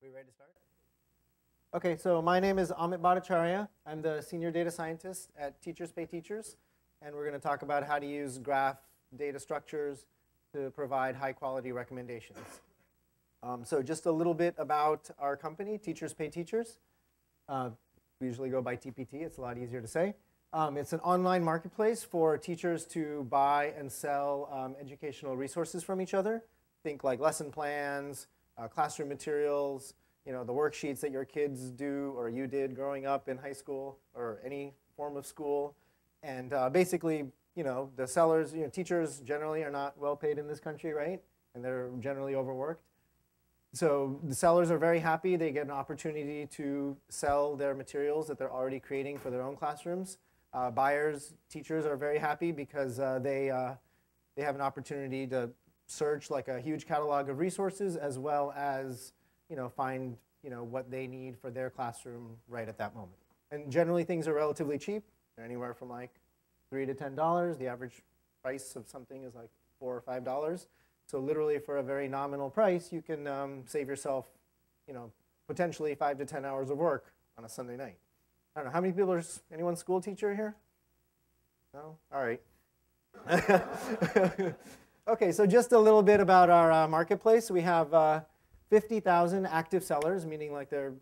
We ready to start? Okay, so my name is Amit Bhattacharya. I'm the senior data scientist at Teachers Pay Teachers, and we're going to talk about how to use graph data structures to provide high-quality recommendations. So just a little bit about our company, Teachers Pay Teachers. We usually go by TPT. It's a lot easier to say. It's an online marketplace for teachers to buy and sell educational resources from each other. Think like lesson plans, classroom materials, the worksheets that your kids do or you did growing up in high school or any form of school. And basically, the sellers, teachers generally are not well paid in this country, right? And they're generally overworked. So the sellers are very happy. They get an opportunity to sell their materials that they're already creating for their own classrooms. Buyers, teachers are very happy because they have an opportunity to search like a huge catalog of resources as well as find what they need for their classroom right at that moment. And generally things are relatively cheap. They're anywhere from like $3 to $10. The average price of something is like $4 or $5. So literally for a very nominal price, you can save yourself potentially 5 to 10 hours of work on a Sunday night. I don't know, how many people anyone school teacher here? No? All right. Okay, so just a little bit about our marketplace. We have 50,000 active sellers, meaning like they're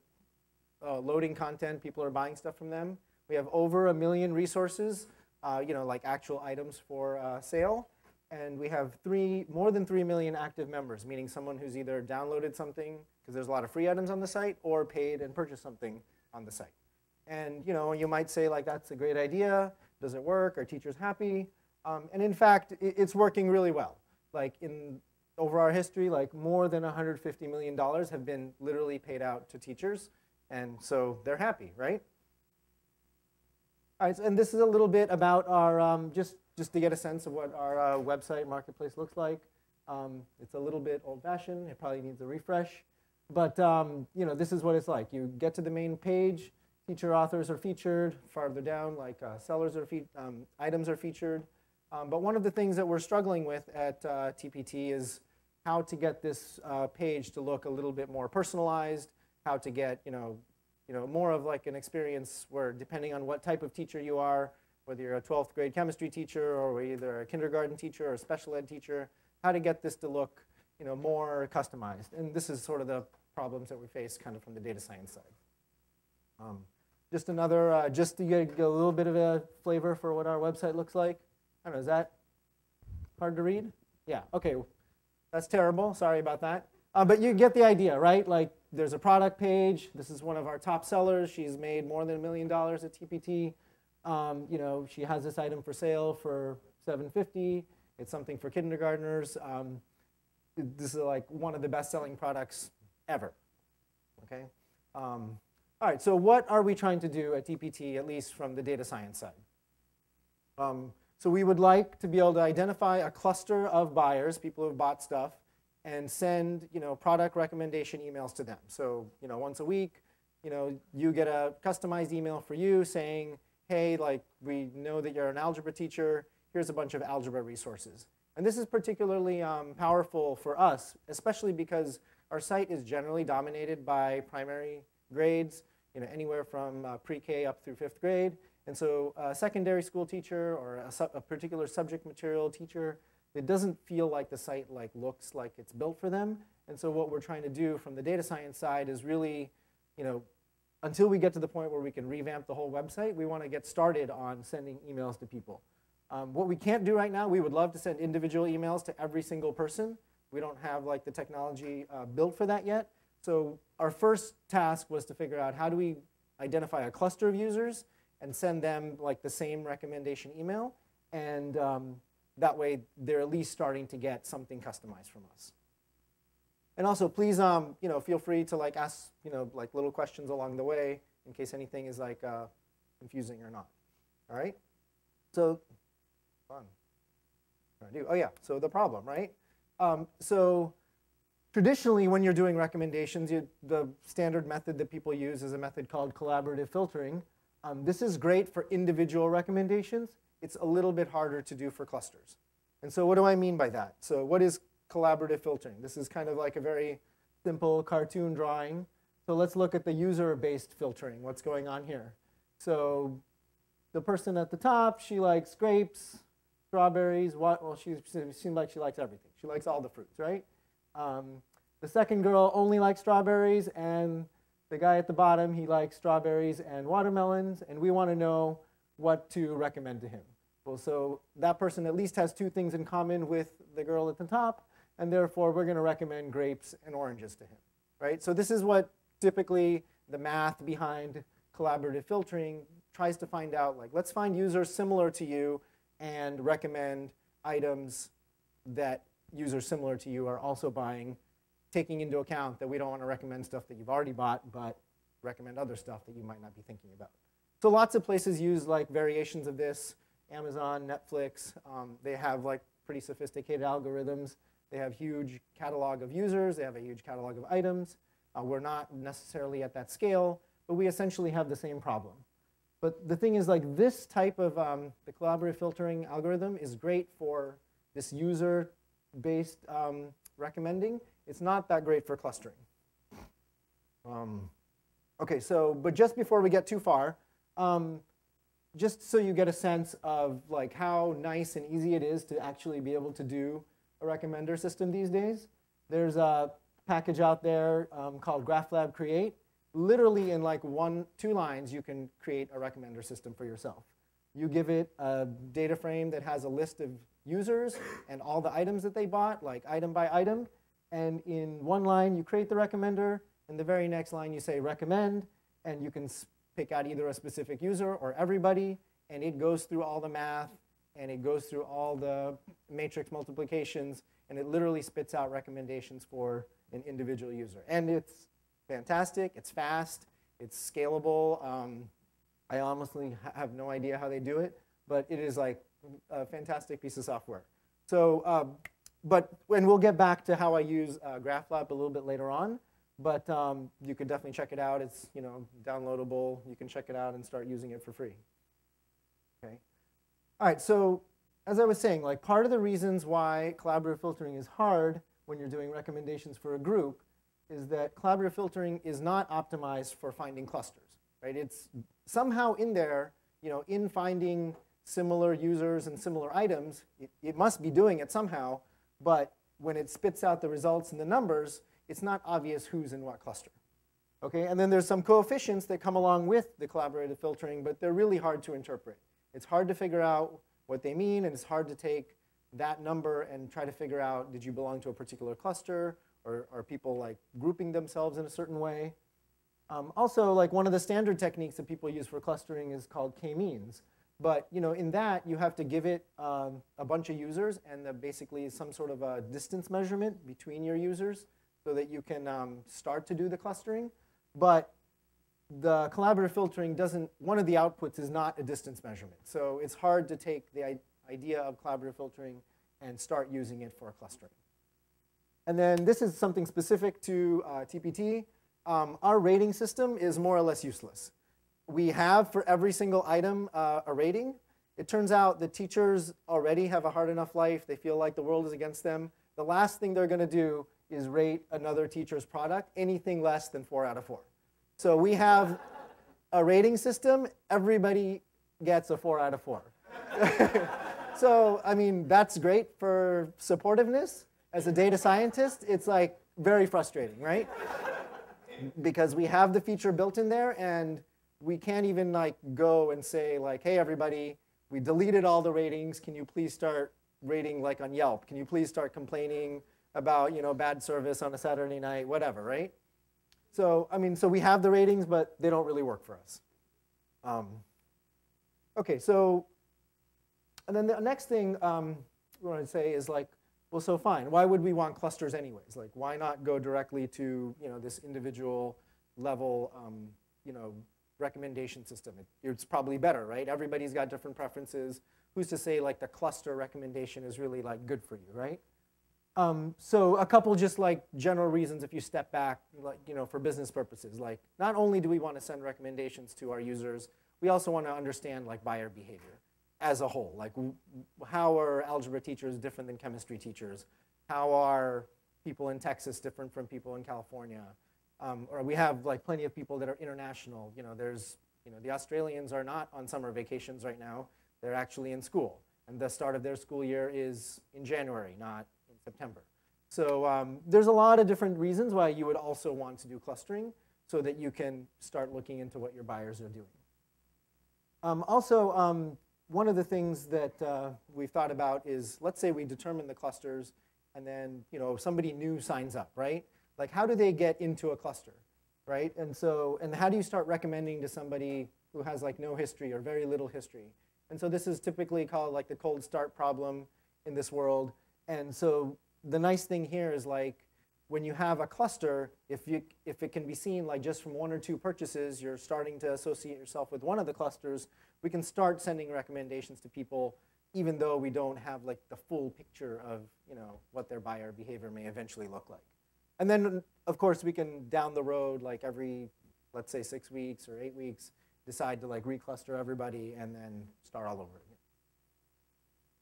loading content, people are buying stuff from them. We have over 1 million resources, like actual items for sale. And we have more than 3 million active members, meaning someone who's either downloaded something, because there's a lot of free items on the site, or paid and purchased something on the site. And you might say, like, that's a great idea. Does it work? Are teachers happy? And in fact, it's working really well. Like over our history, like more than $150 million have been literally paid out to teachers. And so they're happy, right? All right, and this is a little bit about our, just to get a sense of what our website marketplace looks like. It's a little bit old-fashioned. It probably needs a refresh. But this is what it's like. You get to the main page. Teacher authors are featured. Farther down, like sellers are items are featured. But one of the things that we're struggling with at TPT is how to get this page to look a little bit more personalized, how to get more of like an experience where, depending on what type of teacher you are, whether you're a 12th grade chemistry teacher or either a kindergarten teacher or a special ed teacher, how to get this to look more customized. And this is sort of the problems that we face kind of from the data science side. Just another, just to get a little bit of a flavor for what our website looks like. I don't know, is that hard to read? Yeah, okay, that's terrible, sorry about that. But you get the idea, right? Like there's a product page. This is one of our top sellers. She's made more than $1 million at TPT. She has this item for sale for $750. It's something for kindergartners. This is like one of the best-selling products ever, okay? All right, so what are we trying to do at TPT, at least from the data science side? So we would like to be able to identify a cluster of buyers, people who have bought stuff, and send product recommendation emails to them. So once a week, you get a customized email for you saying, hey, like we know that you're an algebra teacher. Here's a bunch of algebra resources. And this is particularly powerful for us, especially because our site is generally dominated by primary grades, anywhere from pre-K up through 5th grade. And so a secondary school teacher or a particular subject material teacher, it doesn't feel like the site looks like it's built for them. And so what we're trying to do from the data science side is really, until we get to the point where we can revamp the whole website, we want to get started on sending emails to people. What we can't do right now, we would love to send individual emails to every single person. We don't have the technology built for that yet. So our first task was to figure out how do we identify a cluster of users and send them the same recommendation email, and that way they're at least starting to get something customized from us. And also, please, feel free to ask little questions along the way in case anything is confusing or not. All right. So, fun. Oh yeah. So the problem, right? So traditionally, when you're doing recommendations, the standard method that people use is a method called collaborative filtering. This is great for individual recommendations. It's a little bit harder to do for clusters. And so what do I mean by that? So what is collaborative filtering? This is kind of like a very simple cartoon drawing So let's look at the user-based filtering, what's going on here. So the person at the top, she likes grapes, strawberries. Well, she seems like she likes everything. She likes all the fruits, right? The second girl only likes strawberries, and the guy at the bottom, he likes strawberries and watermelons, and we want to know what to recommend to him. Well, so that person at least has two things in common with the girl at the top, and therefore we're going to recommend grapes and oranges to him, right? So this is what typically the math behind collaborative filtering tries to find out. Like, let's find users similar to you and recommend items that users similar to you are also buying, taking into account that we don't want to recommend stuff that you've already bought, but recommend other stuff that you might not be thinking about. So lots of places use like variations of this. Amazon, Netflix, they have like pretty sophisticated algorithms. They have huge catalog of users. They have a huge catalog of items. We're not necessarily at that scale, but we essentially have the same problem. But the thing is, like, this type of the collaborative filtering algorithm is great for this user-based recommending. It's not that great for clustering. OK, so but just before we get too far, just so you get a sense of like how nice and easy it is to actually be able to do a recommender system these days, there's a package out there called GraphLab Create. Literally in like 1-2 lines, you can create a recommender system for yourself. You give it a data frame that has a list of users and all the items that they bought, like item by item. And in one line, you create the recommender. In the very next line, you say recommend. And you can pick out either a specific user or everybody. And it goes through all the math. And it goes through all the matrix multiplications. And it literally spits out recommendations for an individual user. And it's fantastic. It's fast. It's scalable. I honestly have no idea how they do it. But it is like a fantastic piece of software. So, and we'll get back to how I use GraphLab a little bit later on. But you could definitely check it out. It's downloadable. You can check it out and start using it for free. Okay. All right. So as I was saying, like part of the reasons why collaborative filtering is hard when you're doing recommendations for a group is that collaborative filtering is not optimized for finding clusters. Right? It's somehow in there, in finding similar users and similar items, it must be doing it somehow. But when it spits out the results and the numbers, it's not obvious who's in what cluster. Okay? And then there's some coefficients that come along with the collaborative filtering, but they're really hard to interpret. It's hard to figure out what they mean, and it's hard to take that number and try to figure out, did you belong to a particular cluster, or are people like grouping themselves in a certain way? Also, like one of the standard techniques that people use for clustering is called k-means. But in that, you have to give it a bunch of users and basically some sort of a distance measurement between your users so that you can start to do the clustering. But the collaborative filtering doesn't, one of the outputs is not a distance measurement. So it's hard to take the idea of collaborative filtering and start using it for clustering. And then this is something specific to TPT. Our rating system is more or less useless. We have for every single item a rating. It turns out the teachers already have a hard enough life. They feel like the world is against them. The last thing they're going to do is rate another teacher's product anything less than 4 out of 4. So we have a rating system. Everybody gets a 4 out of 4. So, I mean, that's great for supportiveness. As a data scientist, it's like very frustrating, right? Because we have the feature built in there, and we can't even like go and say like, hey, everybody, we deleted all the ratings. Can you please start rating like on Yelp? Can you please start complaining about bad service on a Saturday night, whatever, right? So I mean, so we have the ratings, but they don't really work for us. OK, so and then the next thing we want to say is like, well, so fine. Why would we want clusters anyways? Like, why not go directly to this individual level recommendation system? It's probably better, right? Everybody's got different preferences. Who's to say like the cluster recommendation is really like good for you, right? So a couple just like general reasons if you step back, like for business purposes. Like not only do we want to send recommendations to our users, we also want to understand like buyer behavior as a whole. Like how are algebra teachers different than chemistry teachers? How are people in Texas different from people in California? Or we have like plenty of people that are international. The Australians are not on summer vacations right now. They're actually in school. And the start of their school year is in January, not in September. So there's a lot of different reasons why you would also want to do clustering so that you can start looking into what your buyers are doing. One of the things that we've thought about is, let's say we determine the clusters and then somebody new signs up, right? Like, how do they get into a cluster, right? And how do you start recommending to somebody who has like no history or very little history? And so this is typically called like the cold start problem in this world. And so the nice thing here is like when you have a cluster, if it can be seen like just from 1 or 2 purchases, you're starting to associate yourself with one of the clusters, we can start sending recommendations to people even though we don't have like the full picture of what their buyer behavior may eventually look like. And then, of course, we can down the road, like every, let's say 6 weeks or 8 weeks, decide to like recluster everybody and then start all over again.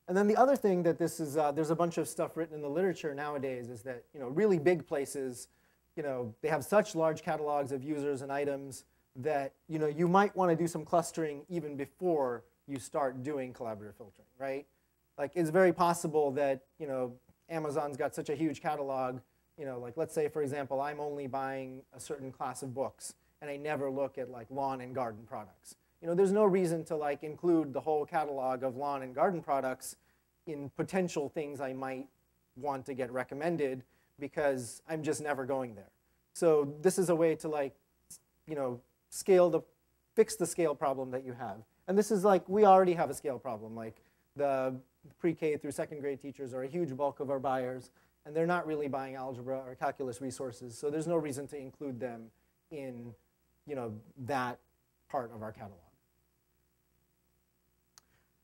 And then the other thing that this is, there's a bunch of stuff written in the literature nowadays is that really big places, they have such large catalogs of users and items that you might want to do some clustering even before you start doing collaborative filtering, right? Like it's very possible that Amazon's got such a huge catalog. Like let's say, for example, I'm only buying a certain class of books, and I never look at like lawn and garden products. There's no reason to like include the whole catalog of lawn and garden products in potential things I might want to get recommended because I'm just never going there. So this is a way to like, fix the scale problem that you have. And this is like, we already have a scale problem. Like the pre-K through 2nd grade teachers are a huge bulk of our buyers, and they're not really buying algebra or calculus resources, so there's no reason to include them in that part of our catalog.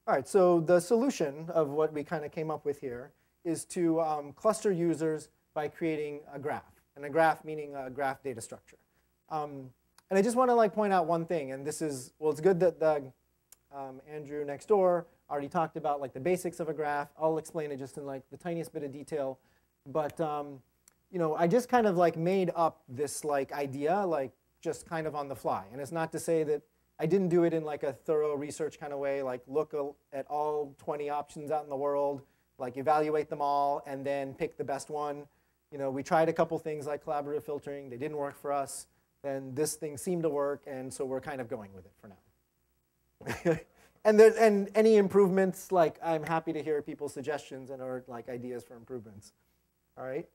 All right, so the solution of what we kind of came up with here is to cluster users by creating a graph, and a graph meaning a graph data structure. And I just want to like point out one thing, and this is, well, it's good that Andrew next door already talked about like the basics of a graph. I'll explain it just in like the tiniest bit of detail. But I just kind of like made up this like idea like just kind of on the fly. And it's not to say that I didn't do it in like a thorough research kind of way, like look at all 20 options out in the world, like evaluate them all, and then pick the best one. We tried a couple things like collaborative filtering. They didn't work for us. Then this thing seemed to work, and so we're kind of going with it for now. And any improvements, like I'm happy to hear people's suggestions and or like ideas for improvements. All right.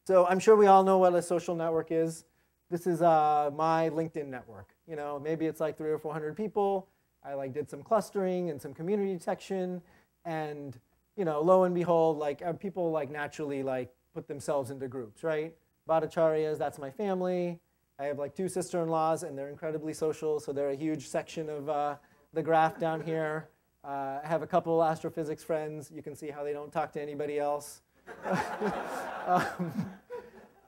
So I'm sure we all know what a social network is. This is my LinkedIn network. Maybe it's like 300 or 400 people. I like did some clustering and some community detection, and lo and behold, like people like naturally like put themselves into groups, right? Bhattacharyas, that's my family. I have like 2 sister-in-laws, and they're incredibly social, so they're a huge section of the graph down here. I have a couple astrophysics friends. You can see how they don't talk to anybody else.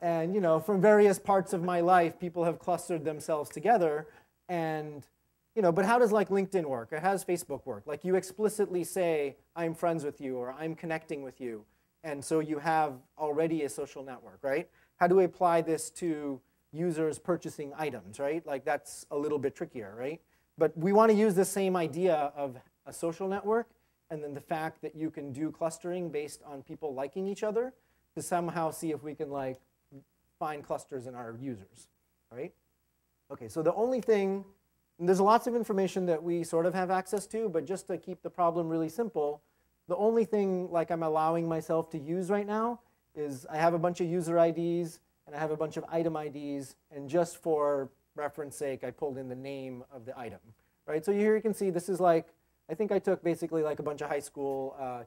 And from various parts of my life, people have clustered themselves together. And but how does like LinkedIn work, or how does Facebook work? Like you explicitly say, I'm friends with you, or I'm connecting with you, and so you have already a social network, right? How do we apply this to users purchasing items, right? Like that's a little bit trickier, right? But we want to use the same idea of a social network, and then the fact that you can do clustering based on people liking each other to somehow see if we can like find clusters in our users, right? Okay, so the only thing, and there's lots of information that we sort of have access to, but just to keep the problem really simple, the only thing like I'm allowing myself to use right now is I have a bunch of user IDs and I have a bunch of item IDs, and just for reference sake, I pulled in the name of the item, right? So here you can see this is like, I think I took basically like a bunch of high school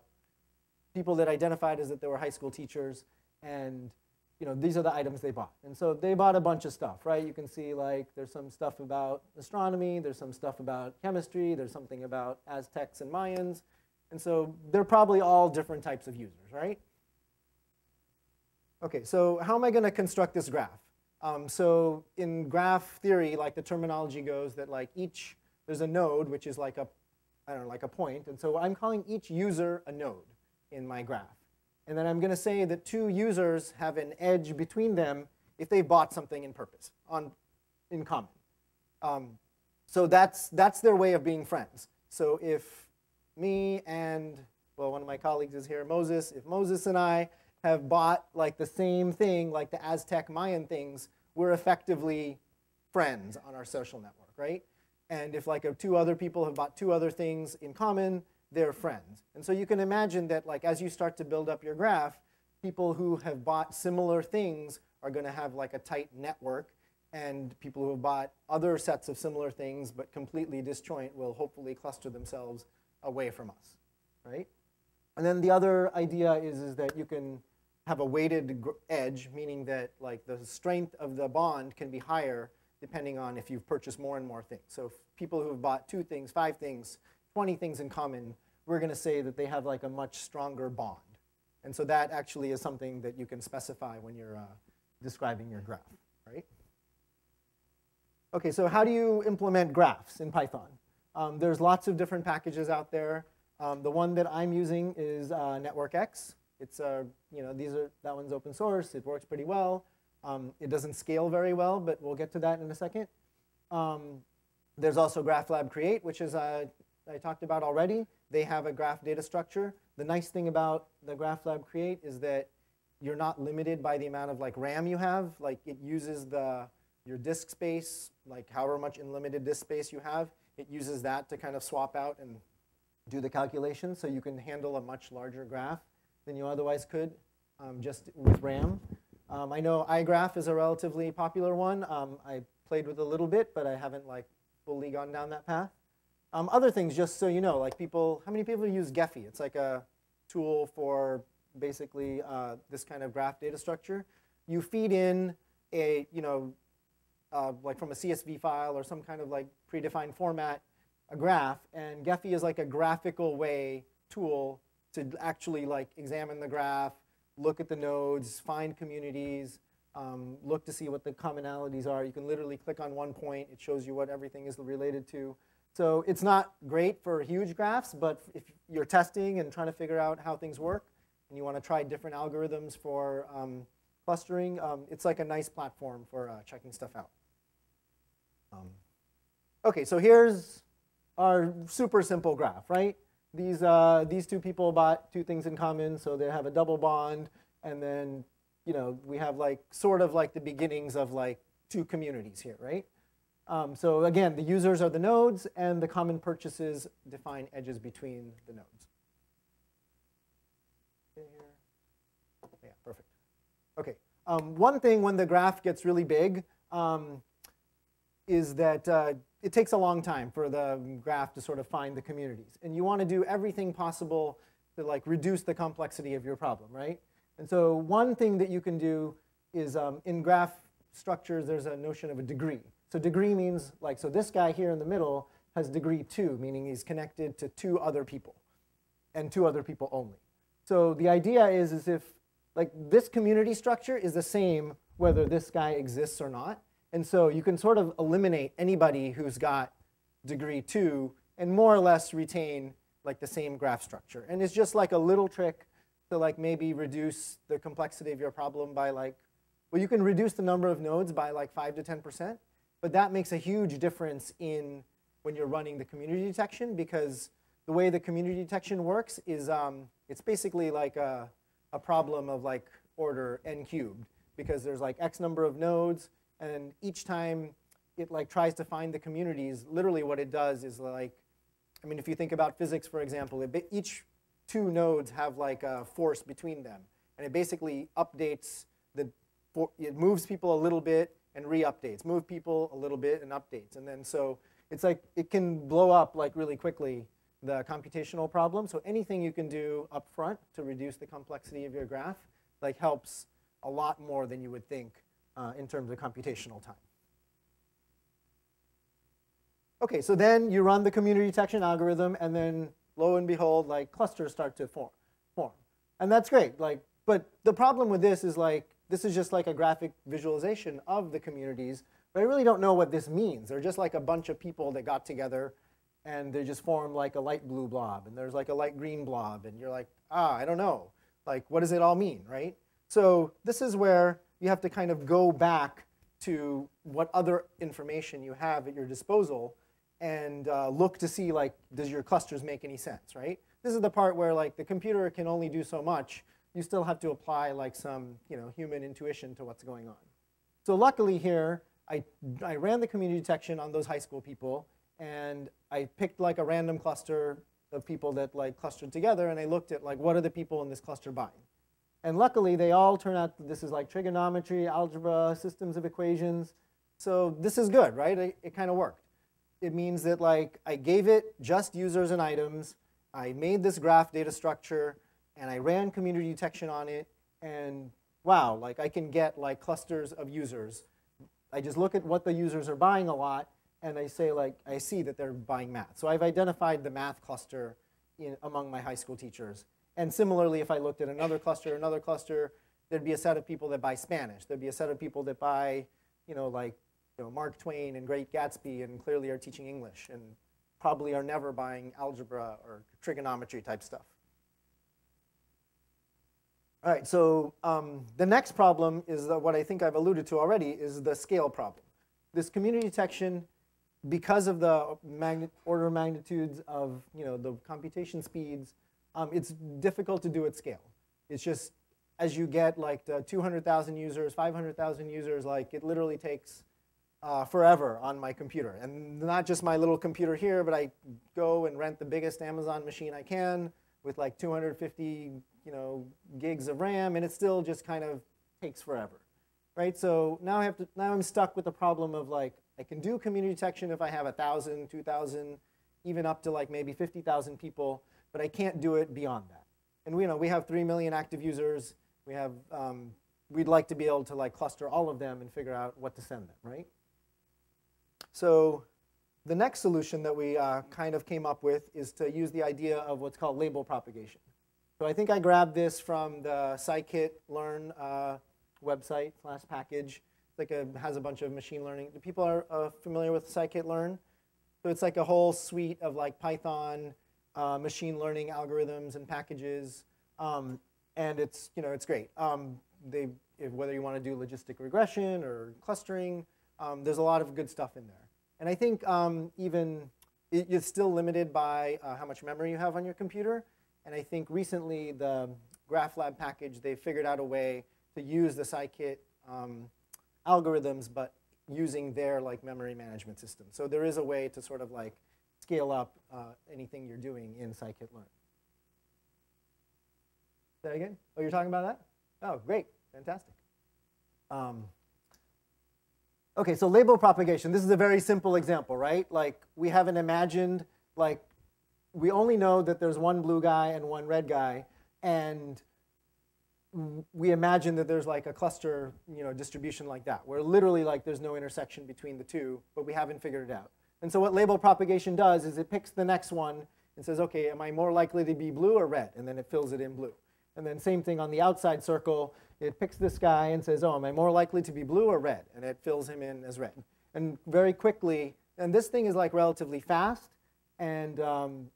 people that identified as that they were high school teachers, and these are the items they bought. And so they bought a bunch of stuff, right? You can see like there's some stuff about astronomy, there's some stuff about chemistry, there's something about Aztecs and Mayans, and so they're probably all different types of users, right? Okay, so how am I going to construct this graph? So in graph theory, like the terminology goes that like there's a node, which is like like a point. And so I'm calling each user a node in my graph. And then I'm going to say that 2 users have an edge between them if they bought something in common. So that's their way of being friends. So if me and, well, one of my colleagues is here, Moses, if Moses and I have bought like the same thing, like the Aztec Mayan things, we're effectively friends on our social network, right? And if like two other people have bought two other things in common, they're friends. And so you can imagine that like as you start to build up your graph, people who have bought similar things are going to have like a tight network, and people who have bought other sets of similar things but completely disjoint will hopefully cluster themselves away from us, right? And then the other idea is that you can have a weighted edge, meaning that like the strength of the bond can be higher depending on if you've purchased more and more things. So if people who have bought 2 things, 5 things, 20 things in common, we're going to say that they have like a much stronger bond. And so that actually is something that you can specify when you're describing your graph, right? OK, so how do you implement graphs in Python? There's lots of different packages out there. The one that I'm using is NetworkX. It's that one's open source. It works pretty well. It doesn't scale very well, but we'll get to that in a second. There's also GraphLab Create, which is I talked about already. They have a graph data structure. The nice thing about the GraphLab Create is that you're not limited by the amount of like RAM you have. Like it uses your disk space, like however much unlimited disk space you have. It uses that to kind of swap out and do the calculation, so you can handle a much larger graph than you otherwise could just with RAM. I know iGraph is a relatively popular one. I played with it a little bit, but I haven't like fully gone down that path. Other things, just so you know, like how many people use Gephi? It's like a tool for basically this kind of graph data structure. You feed in a, like from a CSV file or some kind of like predefined format, a graph, and Gephi is like a graphical tool to actually like examine the graph, look at the nodes, find communities, look to see what the commonalities are. You can literally click on one point. It shows you what everything is related to. So it's not great for huge graphs, but if you're testing and trying to figure out how things work, and you want to try different algorithms for clustering, it's like a nice platform for checking stuff out. OK, so here's our super simple graph, right? These 2 people bought 2 things in common, so they have a double bond. And then we have like sort of like the beginnings of like 2 communities here, right? So again, the users are the nodes, and the common purchases define edges between the nodes. Yeah, perfect. OK. One thing when the graph gets really big is that it takes a long time for the graph to sort of find the communities. And you want to do everything possible to like reduce the complexity of your problem, right? And so one thing that you can do is in graph structures, there's a notion of a degree. So degree means like, so this guy here in the middle has degree 2, meaning he's connected to 2 other people, and 2 other people only. So the idea is if like this community structure is the same whether this guy exists or not. And so you can sort of eliminate anybody who's got degree 2 and more or less retain like the same graph structure. And it's just like a little trick to like maybe reduce the complexity of your problem by like, well, you can reduce the number of nodes by like 5 to 10%. But that makes a huge difference in when you're running the community detection, because the way the community detection works is it's basically like a problem of like order n cubed, because there's like x number of nodes. And each time it like tries to find the communities, literally what it does is like, I mean, if you think about physics, for example, each 2 nodes have like a force between them. And it basically updates, it moves people a little bit and re-updates, move people a little bit and updates. And then so it's like it can blow up like really quickly the computational problem. So anything you can do up front to reduce the complexity of your graph like helps a lot more than you would think in terms of computational time. OK, so then you run the community detection algorithm, and then lo and behold, like clusters start to form. And that's great. Like, but the problem with this is like, this is just like a graphic visualization of the communities, but I really don't know what this means. They're just like a bunch of people that got together, and they just form like a light blue blob, and there's like a light green blob, and you're like, I don't know. Like, what does it all mean, right? So this is where you have to kind of go back to what other information you have at your disposal and look to see, like, does your clusters make any sense, right? This is the part where, like, the computer can only do so much. You still have to apply, like, some, human intuition to what's going on. So luckily here, I ran the community detection on those high school people, and I picked, like, a random cluster of people that, like, clustered together, and I looked at, like, what are the people in this cluster buying? And luckily, they all turn out that this is like trigonometry, algebra, systems of equations. So this is good, right? It kind of worked. It means that, like, I gave it just users and items. I made this graph data structure, and I ran community detection on it. And wow, like, I can get, like, clusters of users. I just look at what the users are buying a lot, and I say, like, I see that they're buying math. So I've identified the math cluster among my high school teachers. And similarly, if I looked at another cluster, there'd be a set of people that buy Spanish. There'd be a set of people that buy, Mark Twain and Great Gatsby and clearly are teaching English and probably are never buying algebra or trigonometry type stuff. All right, so the next problem is what I think I've alluded to already is the scale problem. This community detection, because of the order of magnitudes of the computation speeds, it's difficult to do at scale. It's just, as you get, like, the 200,000 users, 500,000 users, like, it literally takes forever on my computer. And not just my little computer here, but I go and rent the biggest Amazon machine I can with, like, 250 gigs of RAM, and it still just kind of takes forever, right? So now I'm stuck with the problem of, like, I can do community detection if I have 1,000, 2,000, even up to, like, maybe 50,000 people. But I can't do it beyond that. And we have 3 million active users. We'd like to be able to, like, cluster all of them and figure out what to send them, right? So the next solution that we kind of came up with is to use the idea of what's called label propagation. So I think I grabbed this from the scikit-learn website / package. It's like has a bunch of machine learning. Do people are familiar with scikit-learn? So it's like a whole suite of, like, Python machine learning algorithms and packages, and it's great. Whether you want to do logistic regression or clustering, there's a lot of good stuff in there. And I think even it's still limited by how much memory you have on your computer. And I think recently the GraphLab package, they figured out a way to use the scikit algorithms, but using their, like, memory management system. So there is a way to sort of, like, scale up anything you're doing in scikit-learn. Say that again? Oh, you're talking about that? Oh, great. Fantastic. OK, so label propagation. This is a very simple example, right? Like, we haven't imagined, like, we only know that there's one blue guy and one red guy. And we imagine that there's, like, a cluster distribution like that, where literally, like, there's no intersection between the two, but we haven't figured it out. And so what label propagation does is it picks the next one and says, OK, am I more likely to be blue or red? And then it fills it in blue. And then same thing on the outside circle. It picks this guy and says, oh, am I more likely to be blue or red? And it fills him in as red. And very quickly, and this thing is, like, relatively fast, and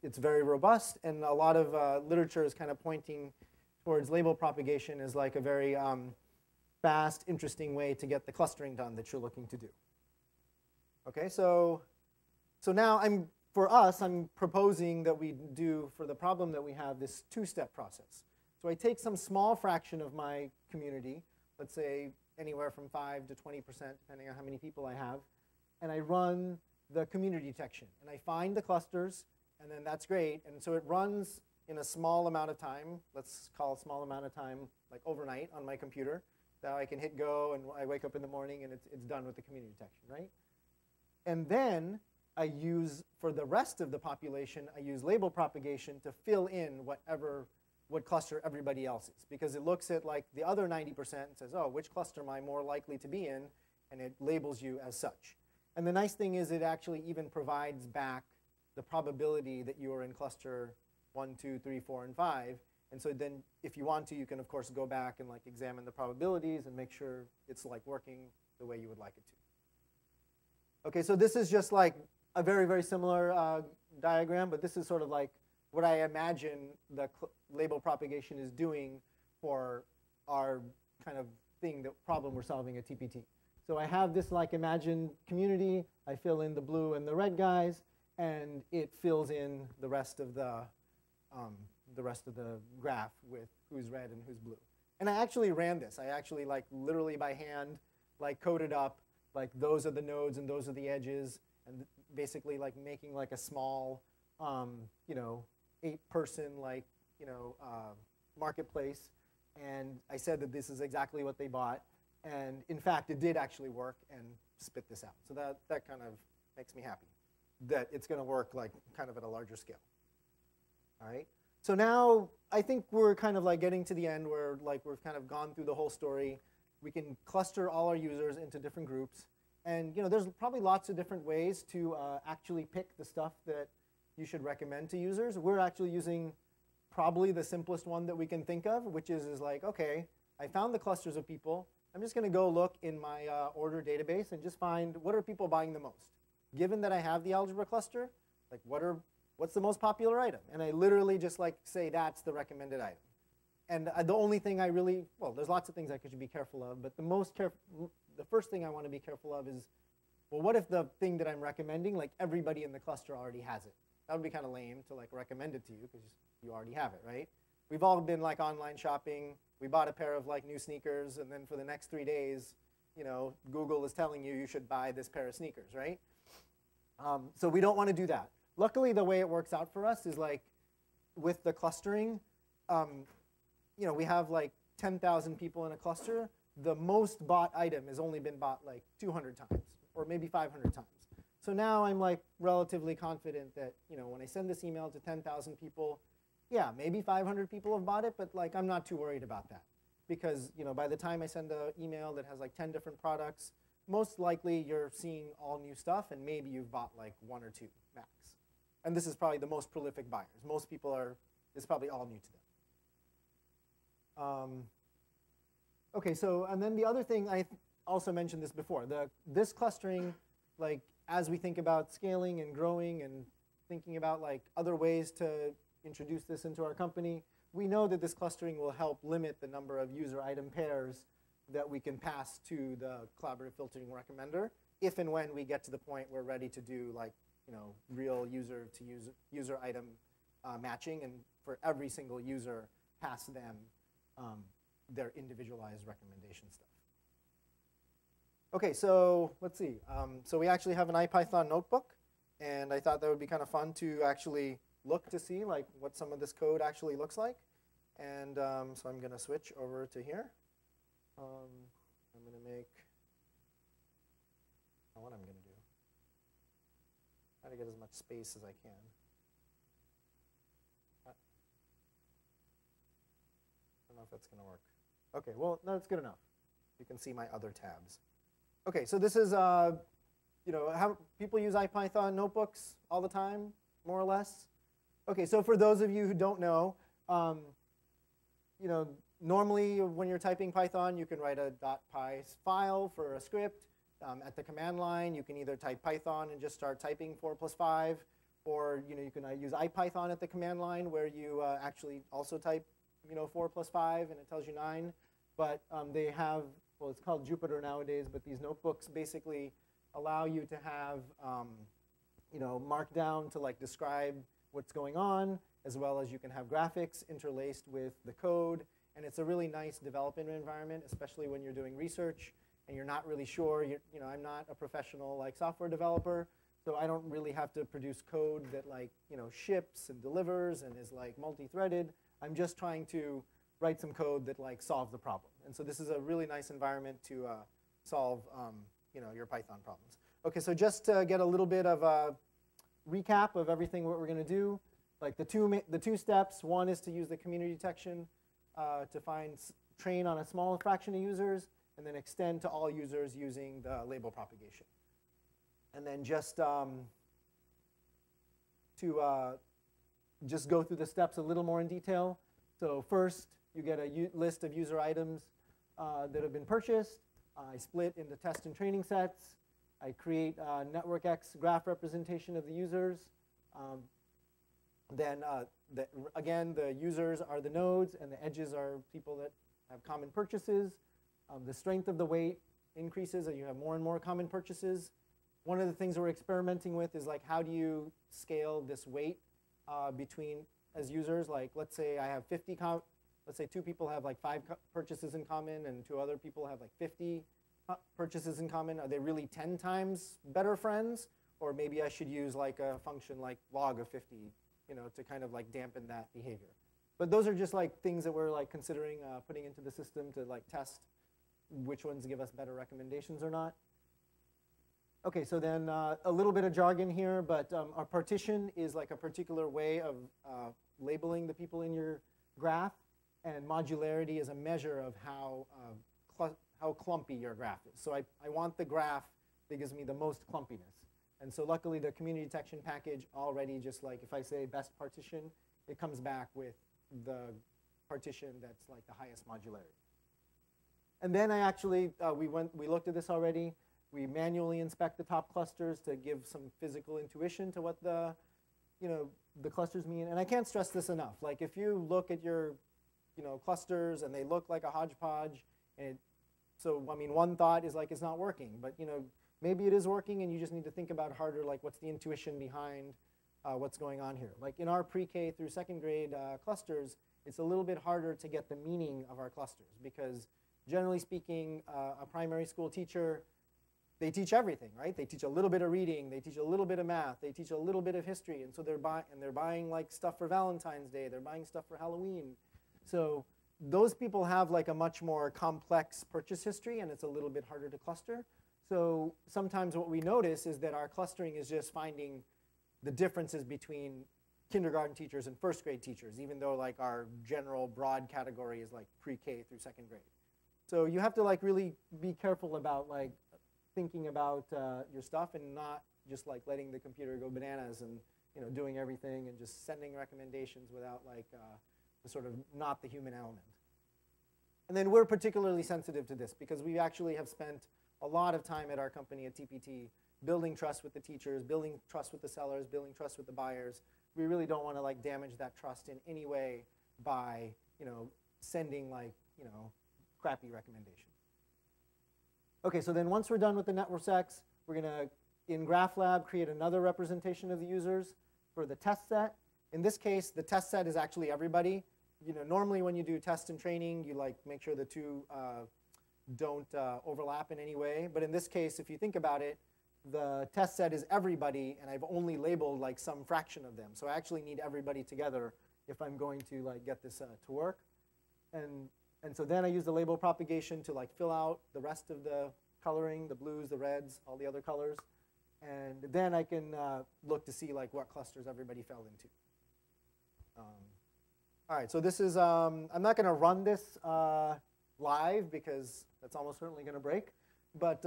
it's very robust. And a lot of literature is kind of pointing towards label propagation as, like, a very fast, interesting way to get the clustering done that you're looking to do. OK, so now for us, I'm proposing that we do, for the problem that we have, this two-step process. So I take some small fraction of my community, let's say anywhere from 5 to 20%, depending on how many people I have, and I run the community detection. And I find the clusters, and then that's great. And so it runs in a small amount of time. Let's call a small amount of time, like, overnight on my computer. So I can hit go, and I wake up in the morning, and it's done with the community detection, right? And then I use, for the rest of the population, I use label propagation to fill in what cluster everybody else is. Because it looks at, like, the other 90% and says, oh, which cluster am I more likely to be in? And it labels you as such. And the nice thing is it actually even provides back the probability that you are in cluster 1, 2, 3, 4, and 5. And so then if you want to, you can, of course, go back and, like, examine the probabilities and make sure it's, like, working the way you would like it to. OK, so this is just, like, a very, very similar diagram. But this is sort of like what I imagine the label propagation is doing for our kind of problem we're solving at TPT. So I have this like imagined community. I fill in the blue and the red guys, and it fills in the rest of the graph with who's red and who's blue. And I actually ran this. I actually like literally by hand like coded up like those are the nodes and those are the edges, and basically like making like a small 8-person like marketplace. And I said that this is exactly what they bought. And in fact, it did actually work and spit this out. So that kind of makes me happy that it's going to work like kind of at a larger scale. All right. So now I think we're kind of like getting to the end where like we've kind of gone through the whole story. We can cluster all our users into different groups. And there's probably lots of different ways to actually pick the stuff that you should recommend to users. We're actually using probably the simplest one that we can think of, which is like, OK, I found the clusters of people. I'm just going to go look in my order database and just find what are people buying the most. Given that I have the algebra cluster, like what's the most popular item? And I literally just like say that's the recommended item. And the only thing I really, well, there's lots of things I should be careful of, but the first thing I want to be careful of is, well, what if the thing that I'm recommending, like everybody in the cluster already has it? That would be kind of lame to like recommend it to you because you already have it, right? We've all been like online shopping. We bought a pair of like new sneakers, and then for the next 3 days, Google is telling you you should buy this pair of sneakers, right? So we don't want to do that. Luckily, the way it works out for us is like with the clustering, we have like 10,000 people in a cluster. The most bought item has only been bought like 200 times or maybe 500 times. So now I'm like relatively confident that when I send this email to 10,000 people, yeah, maybe 500 people have bought it, but like I'm not too worried about that. Because by the time I send an email that has like 10 different products, most likely you're seeing all new stuff, and maybe you've bought like 1 or 2 max. And this is probably the most prolific buyers. Most people it's probably all new to them. OK, so and then the other thing, I also mentioned this before. This clustering, like as we think about scaling and growing and thinking about like other ways to introduce this into our company, we know that this clustering will help limit the number of user item pairs that we can pass to the collaborative filtering recommender if and when we get to the point we're ready to do like real user to user item matching, and for every single user pass them their individualized recommendation stuff. OK, so let's see. So we actually have an IPython notebook, and I thought that would be kind of fun to actually look to see like what some of this code actually looks like. And so I'm going to switch over to here. I'm going to make what I'm going to do. Try to get as much space as I can. I don't know if that's going to work. OK, well, no, it's good enough. You can see my other tabs. OK, so this is how people use IPython notebooks all the time, more or less. OK, so for those of you who don't know, normally when you're typing Python, you can write a .py file for a script. At the command line, you can either type Python and just start typing 4 + 5, or you can use IPython at the command line where you actually also type 4 + 5 and it tells you 9. But they have, well, it's called Jupyter nowadays, but these notebooks basically allow you to have markdown to like describe what's going on, as well as you can have graphics interlaced with the code. And it's a really nice development environment, especially when you're doing research and you're not really sure. I'm not a professional like software developer, so I don't really have to produce code that like ships and delivers and is like multi-threaded. I'm just trying to write some code that like solves the problem. And so this is a really nice environment to solve your Python problems. OK, so just to get a little bit of a recap of everything what we're going to do, like the two steps. One is to use the community detection to train on a small fraction of users, and then extend to all users using the label propagation. And then just to just go through the steps a little more in detail. So first, you get a list of user items that have been purchased. I split into test and training sets. I create a network X graph representation of the users. Then again, the users are the nodes, and the edges are people that have common purchases. The strength of the weight increases as you have more and more common purchases. One of the things we're experimenting with is like, how do you scale this weight between as users? Like, let's say I have 50, let's say 2 people have like 5 purchases in common and 2 other people have like 50 purchases in common. Are they really 10 times better friends? Or maybe I should use like a function like log of 50, to kind of like dampen that behavior. But those are just like things that we're like considering putting into the system to like test which ones give us better recommendations or not. Okay, so then a little bit of jargon here, but our partition is like a particular way of labeling the people in your graph, and modularity is a measure of how clumpy your graph is. So I want the graph that gives me the most clumpiness. And so luckily the community detection package already, just like if I say best partition, it comes back with the partition that's like the highest modularity. And then I actually, we looked at this already. We manually inspect the top clusters to give some physical intuition to what the clusters mean. And I can't stress this enough. Like if you look at your clusters and they look like a hodgepodge, and so I mean one thought is like it's not working, but maybe it is working and you just need to think about harder, like what's the intuition behind what's going on here. Like in our pre-K through 2nd grade clusters, it's a little bit harder to get the meaning of our clusters because generally speaking, a primary school teacher, they teach everything, right? They teach a little bit of reading, they teach a little bit of math, they teach a little bit of history, and so they're buying like stuff for Valentine's Day, they're buying stuff for Halloween. So those people have like a much more complex purchase history, and it's a little bit harder to cluster. So sometimes what we notice is that our clustering is just finding the differences between kindergarten teachers and 1st grade teachers, even though like our general broad category is like pre-K through 2nd grade. So you have to like really be careful about like thinking about your stuff and not just like letting the computer go bananas and doing everything and just sending recommendations without like the sort of not the human element. And then we're particularly sensitive to this because we actually have spent a lot of time at our company at TPT building trust with the teachers, building trust with the sellers, building trust with the buyers. We really don't want to like damage that trust in any way by sending like crappy recommendations. Okay, so then once we're done with the network sex, we're going to, in GraphLab, create another representation of the users for the test set. In this case, the test set is actually everybody. Normally when you do test and training, you like make sure the two don't overlap in any way. But in this case, if you think about it, the test set is everybody, and I've only labeled like some fraction of them. So I actually need everybody together if I'm going to like get this to work. And so then I use the label propagation to like fill out the rest of the coloring, the blues, the reds, all the other colors. And then I can look to see like what clusters everybody fell into. All right, so this is, I'm not going to run this live because that's almost certainly going to break. But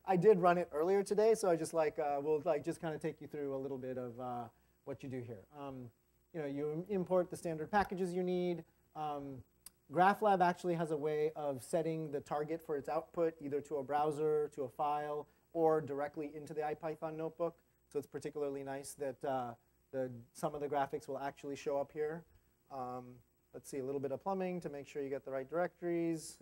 I did run it earlier today, so I just like, will like just kind of take you through a little bit of what you do here. You import the standard packages you need. GraphLab actually has a way of setting the target for its output either to a browser, to a file, or directly into the IPython notebook. So it's particularly nice that some of the graphics will actually show up here. Let's see, a little bit of plumbing to make sure you get the right directories.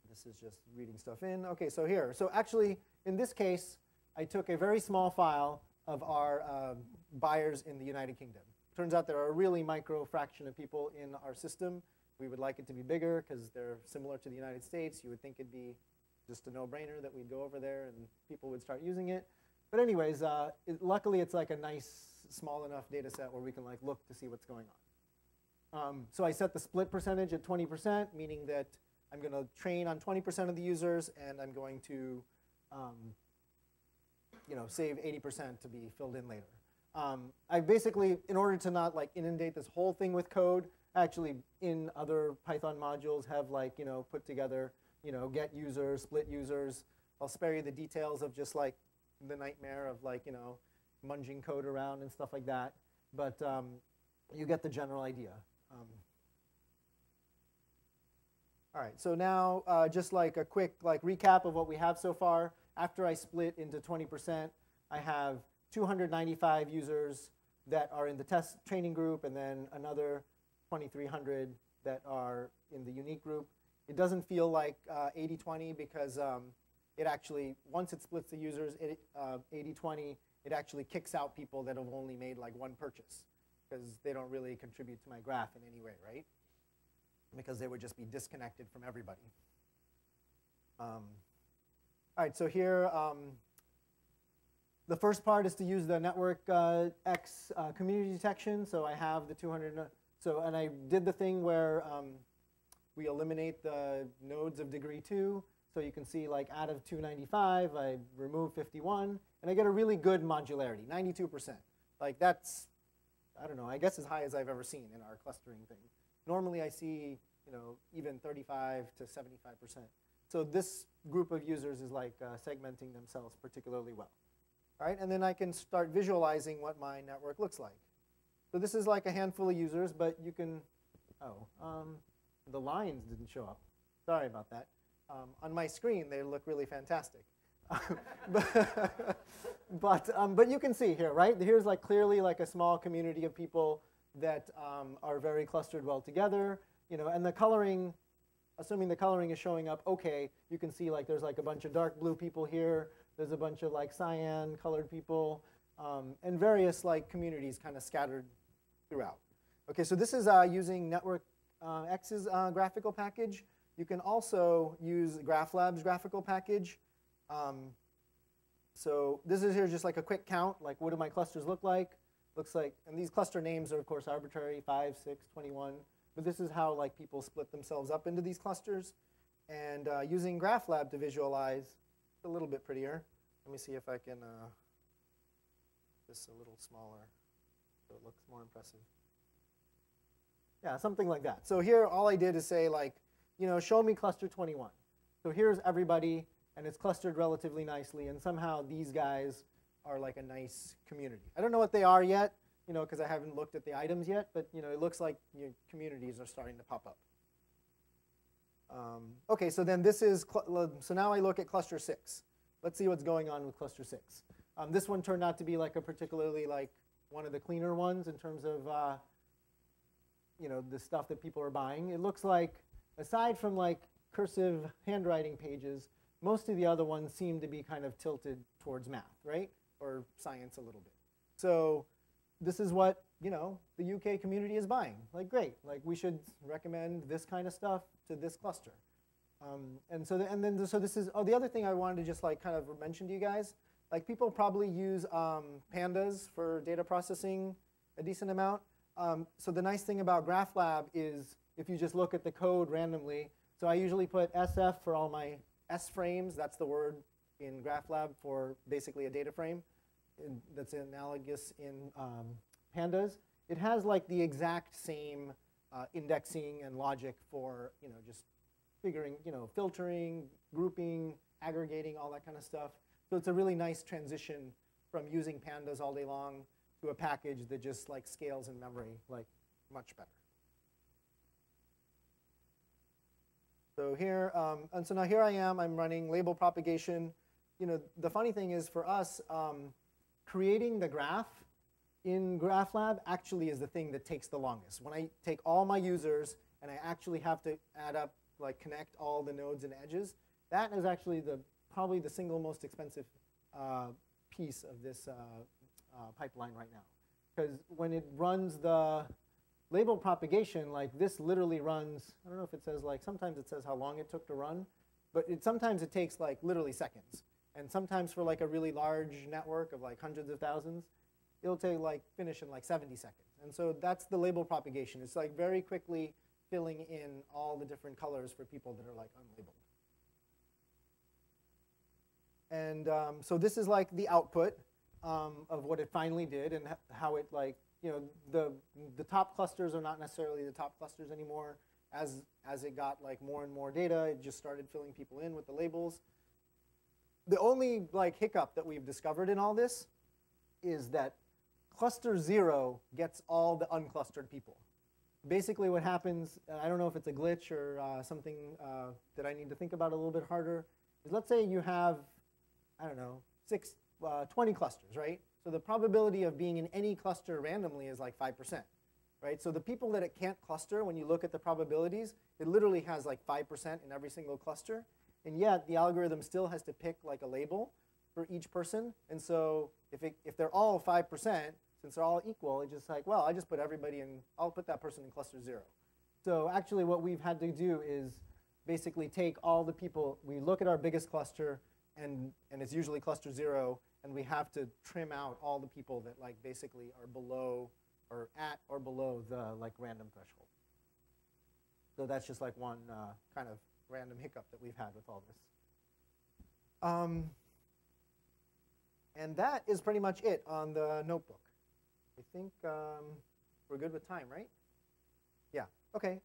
This is just reading stuff in. OK, so here. So actually, in this case, I took a very small file of our buyers in the United Kingdom. Turns out there are a really micro fraction of people in our system. We would like it to be bigger because they're similar to the United States. You would think it'd be just a no-brainer that we'd go over there and people would start using it. But anyways, luckily it's like a nice, small enough data set where we can like look to see what's going on. So I set the split percentage at 20%, meaning that I'm going to train on 20% of the users, and I'm going to save 80% to be filled in later. I basically, in order to not like inundate this whole thing with code, actually in other Python modules have like put together get users, split users. I'll spare you the details of just like the nightmare of like munging code around and stuff like that, but you get the general idea. All right, so now just like a quick like recap of what we have so far. After I split into 20%, I have 295 users that are in the test training group, and then another 2,300 that are in the unique group. It doesn't feel like 80-20 because it actually, once it splits the users 80-20, it actually kicks out people that have only made like one purchase because they don't really contribute to my graph in any way, right? Because they would just be disconnected from everybody. All right, so here, the first part is to use the network X community detection. So I have the 200. And I did the thing where we eliminate the nodes of degree 2. So you can see, like, out of 295, I remove 51, and I get a really good modularity, 92%. Like, that's, I don't know, I guess as high as I've ever seen in our clustering thing. Normally, I see, even 35 to 75%. So this group of users is like segmenting themselves particularly well. All right, and then I can start visualizing what my network looks like. So this is like a handful of users, but you can, the lines didn't show up. Sorry about that. On my screen, they look really fantastic. but you can see here, right? Here's like clearly like a small community of people that are very clustered well together, and the coloring, assuming the coloring is showing up okay, you can see like there's like a bunch of dark blue people here, there's a bunch of like cyan colored people, and various like communities kind of scattered throughout. Okay, so this is using Network X's graphical package. You can also use GraphLab's graphical package. So this is here just like a quick count, like what do my clusters look like? Looks like, and these cluster names are of course arbitrary, 5, 6, 21. But this is how like people split themselves up into these clusters. And using GraphLab to visualize, it's a little bit prettier. Let me see if I can this a little smaller so it looks more impressive. Yeah, something like that. So here all I did is say like, show me cluster 21. So here's everybody, and it's clustered relatively nicely, and somehow these guys are like a nice community. I don't know what they are yet, because I haven't looked at the items yet, but it looks like communities are starting to pop up. Okay, so then this is, so now I look at cluster 6. Let's see what's going on with cluster 6. This one turned out to be like a particularly like one of the cleaner ones in terms of the stuff that people are buying. It looks like, aside from like cursive handwriting pages, most of the other ones seem to be kind of tilted towards math, right? Or science a little bit. So this is what, the UK community is buying. Like, great. Like, we should recommend this kind of stuff to this cluster. So this is, the other thing I wanted to just like kind of mention to you guys, like people probably use pandas for data processing a decent amount. So the nice thing about GraphLab is if you just look at the code randomly, so I usually put SF for all my S frames. That's the word in GraphLab for basically a data frame that's analogous in pandas. It has like the exact same indexing and logic for just figuring, filtering, grouping, aggregating, all that kind of stuff. So it's a really nice transition from using pandas all day long to a package that just like scales in memory like much better. So here, and so now here I am, I'm running label propagation. The funny thing is for us, creating the graph in GraphLab actually is the thing that takes the longest. When I take all my users and I actually have to add up, like connect all the nodes and edges, that is actually probably the single most expensive piece of this pipeline right now. Because when it runs the label propagation, like this literally runs, I don't know if it says like, sometimes it says how long it took to run, but sometimes it takes like literally seconds. And sometimes for like a really large network of like hundreds of thousands, it'll take like finish in like 70 seconds. And so that's the label propagation. It's like very quickly filling in all the different colors for people that are like unlabeled. And so this is like the output of what it finally did and how it like, the top clusters are not necessarily the top clusters anymore. As it got like more and more data, it just started filling people in with the labels. The only like hiccup that we've discovered in all this is that cluster 0 gets all the unclustered people. Basically what happens, I don't know if it's a glitch or something that I need to think about a little bit harder, is let's say you have, I don't know, 20 clusters, right? So the probability of being in any cluster randomly is like 5%. right? So the people that it can't cluster, when you look at the probabilities, it literally has like 5% in every single cluster. And yet the algorithm still has to pick like a label for each person. And so if they're all 5%, since they're all equal, it's just like, well, I just put everybody in, I'll put that person in cluster 0. So actually what we've had to do is basically take all the people, we look at our biggest cluster, and it's usually cluster 0, and we have to trim out all the people that like basically are below or at or below the like random threshold. So that's just like one kind of random hiccup that we've had with all this. And that is pretty much it on the notebook. I think we're good with time, right? Yeah, OK.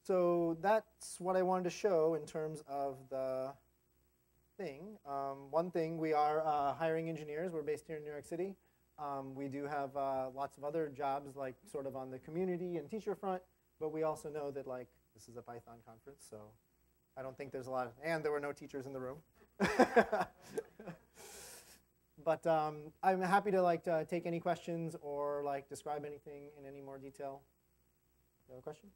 So that's what I wanted to show in terms of the thing. One thing, we are hiring engineers. We're based here in New York City. We do have lots of other jobs, like sort of on the community and teacher front. But we also know that like this is a Python conference, so I don't think there's a lot of, and there were no teachers in the room. But I'm happy to like take any questions or like describe anything in any more detail. You have a question?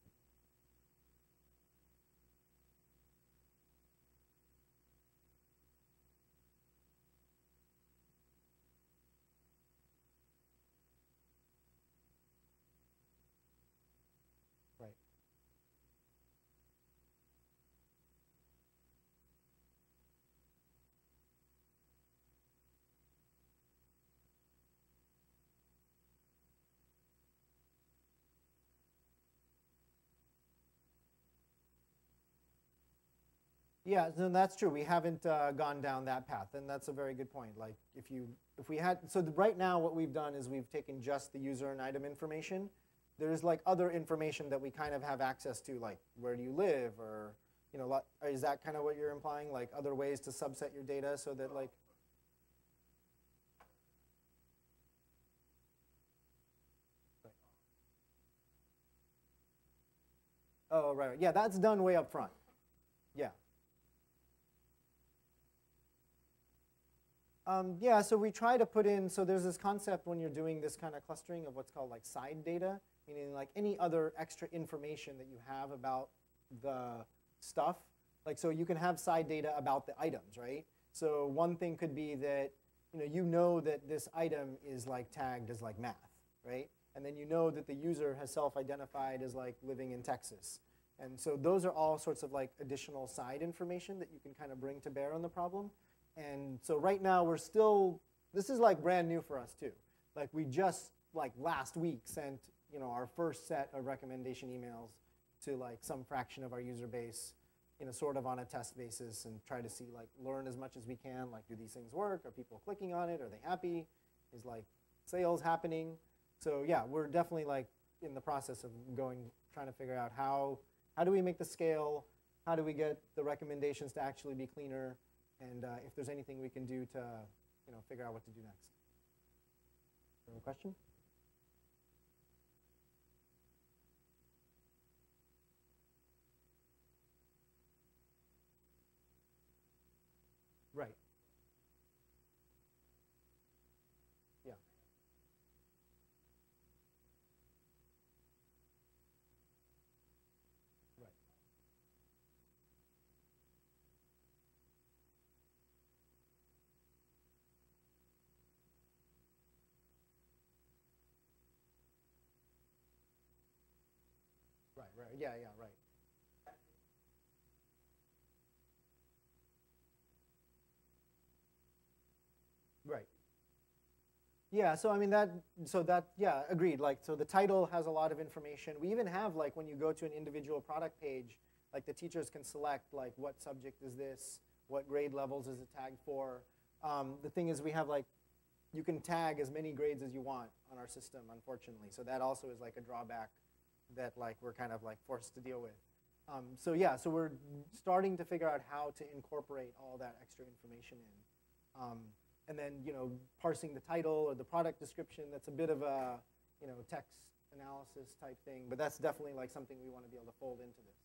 Right. Yeah, no, that's true. We haven't gone down that path, and that's a very good point. Like, if we had, so right now what we've done is we've taken just the user and item information. There's like other information that we kind of have access to, like where do you live, or is that kind of what you're implying? Like other ways to subset your data so that like. Right. Oh, right. Yeah, that's done way up front. Yeah. Yeah, so we try to put in, so there's this concept when you're doing this kind of clustering of what's called like side data, meaning like any other extra information that you have about the stuff. Like, so you can have side data about the items, right? So one thing could be that you know that this item is like tagged as like math, right? And then you know that the user has self-identified as like living in Texas. And so those are all sorts of like additional side information that you can kind of bring to bear on the problem. And so right now we're still, this is like brand new for us too. Like we just like last week sent our first set of recommendation emails to like some fraction of our user base, sort of on a test basis, and try to see like learn as much as we can. Like, do these things work? Are people clicking on it? Are they happy? Is like sales happening? So yeah, we're definitely like in the process of trying to figure out how do we make the scale? How do we get the recommendations to actually be cleaner? And if there's anything we can do to figure out what to do next. Any question? Right. Yeah. Right. Right. Right. Yeah. Yeah. Right. Right. Yeah, so I mean yeah, agreed. Like, so the title has a lot of information. We even have, like, when you go to an individual product page, like the teachers can select, like, what subject is this, what grade levels is it tagged for. The thing is, we have, like, you can tag as many grades as you want on our system, unfortunately. So that also is like a drawback that like we're kind of like forced to deal with. So yeah, so we're starting to figure out how to incorporate all that extra information in. And then parsing the title or the product description, that's a bit of a text analysis type thing, but that's definitely like something we want to be able to fold into this.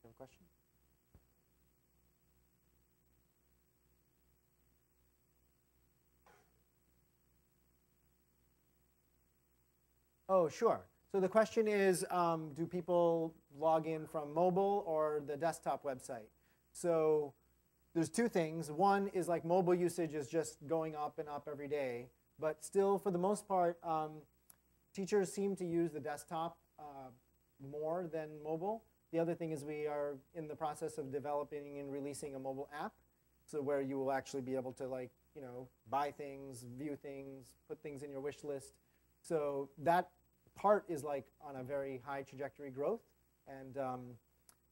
You have a question? Oh, sure. So the question is, do people log in from mobile or the desktop website? So there's two things. One is like mobile usage is just going up and up every day. But still, for the most part, teachers seem to use the desktop more than mobile. The other thing is we are in the process of developing and releasing a mobile app, so where you will actually be able to, like, buy things, view things, put things in your wish list. So that part is like on a very high trajectory growth, and